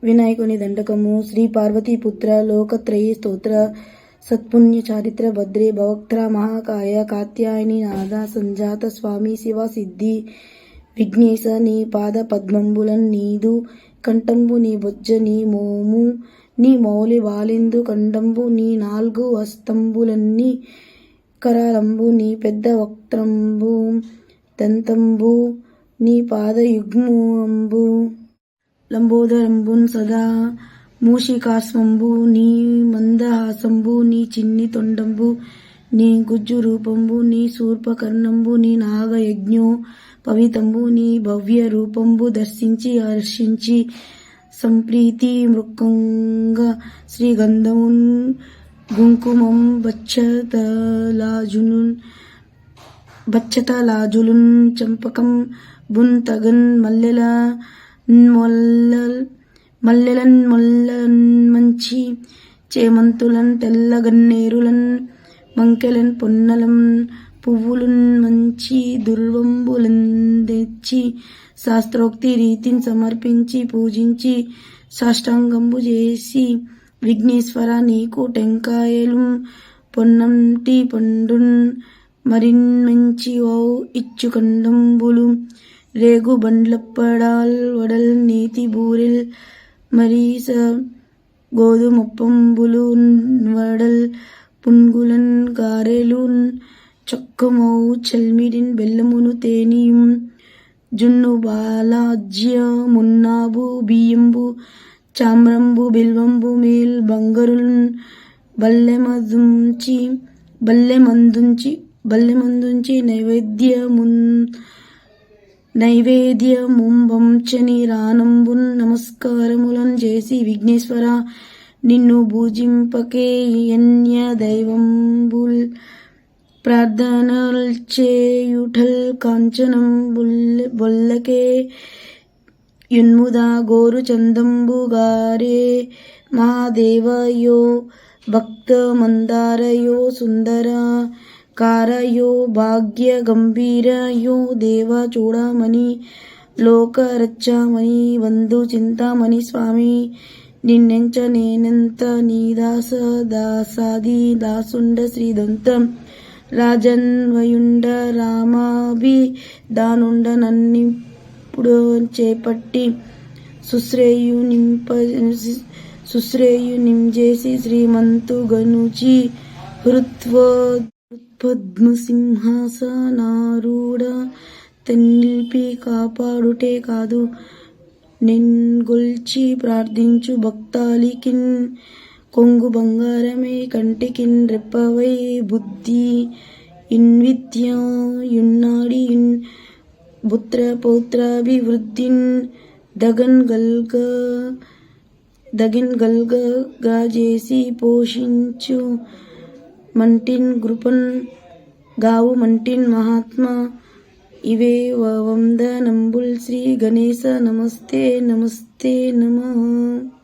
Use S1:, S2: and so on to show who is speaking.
S1: వినాయకుని దండకము. శ్రీ పార్వతీపుత్ర లోకత్రయీ స్తోత్ర సత్పుణ్య చారిత్ర భద్రే భవక్త్ర మహాకాయ కాత్యాయని నాథ సంజాత స్వామి శివ సిద్ధి విఘ్నేశ నీ పాద పద్మంబులన్ నీదు కంఠంబు నీ బొజ్జ నీ మోము నీ మౌలి వాలిందు కండంబు నీ నాల్గు హస్తంబులన్నీ కరాలంబు నీ పెద్ద వక్త్రంబు దంతంబు నీ పాదయుగ్మంబు లంబోదరంబున్ సదా మూషికాస్వంబు నీ మందహాసంబు నీ చిన్ని తొండంబు నీ గుజ్జు రూపంబు నీ శూర్పకర్ణంబు నీ నాగయజ్ఞో పవితంబు నీ భవ్య రూపంబు దర్శించి హర్షించి సంప్రీతి మృక్కంగ శ్రీగంధమున్ గుంకుమం బచ్చతలాజులున్ చంపకం బున్ తగన్ మల్లెలన్ మంచి చేమంతులన్ తెల్లగన్నేరులన్ మంకెలన్ పొన్నలం పువ్వులున్ మంచి దుర్వంబులందెచ్చి శాస్త్రోక్తి రీతిని సమర్పించి పూజించి సాష్టాంగంబు చేసి విఘ్నేశ్వర నీకు టెంకాయలు పొన్నంటి పండున్ మరిన్ మంచి ఓ ఇచ్చుకండంబులు రేగు బండ్లప్పడాల్ వడల్ నేతి బూరెల్ మరీస గోధుమొప్పంబులు వడల్ పున్గులన్ గారెలున్ చొక్కమౌ చల్మిడిన్ బెల్లమును తేనియుం జున్ను బాలాజ్య మున్నాబు బియ్యంబు చామ్రంబు బిల్వంబు మేల్ బంగరున్ బల్లెమందుంచి నైవేద్యముంబంచని రానంబున్ నమస్కారములను చేసి విఘ్నేశ్వర నిన్ను పూజింపకే యన్య దైవంబుల్ ప్రార్థనల్ చేయుటల్ కాంచనం బొల్లకే యున్ముదా గోరు చందంబు గారే మహాదేవయో భక్త మందారయో సుందర కారయో భాగ్య గంభీరయో దేవ చూడమని లోకరచ్చమని వందు చింతామణి స్వామి నిన్నెంచ నేనెంత నీ దాసాది దాసుండ శ్రీదంతం రాజన్వయుండ రామాభి దానుండ నన్నిప్పుడు చేపట్టి సుశ్రేయు నింజేసి శ్రీమంతు గనుచి హృత్పద్మసింహాసనారూఢ తెన్నిల్పి కాపాడుటే కాదు నిన్గొల్చి ప్రార్థించు భక్తాలికిన్ కొంగు బంగారమే కంటికిన్ రెప్పవై బుద్ధి ఇన్విద్య యున్నాడి పుత్ర పౌత్రాభివృద్ధిన్ దగన్ గల్గా చేసి పోషించు మంటిన్ కృపన్ గావు మంటిన్ మహాత్మా ఇవే వందనంబుల్ శ్రీ గణేశ నమస్తే నమస్తే నమః.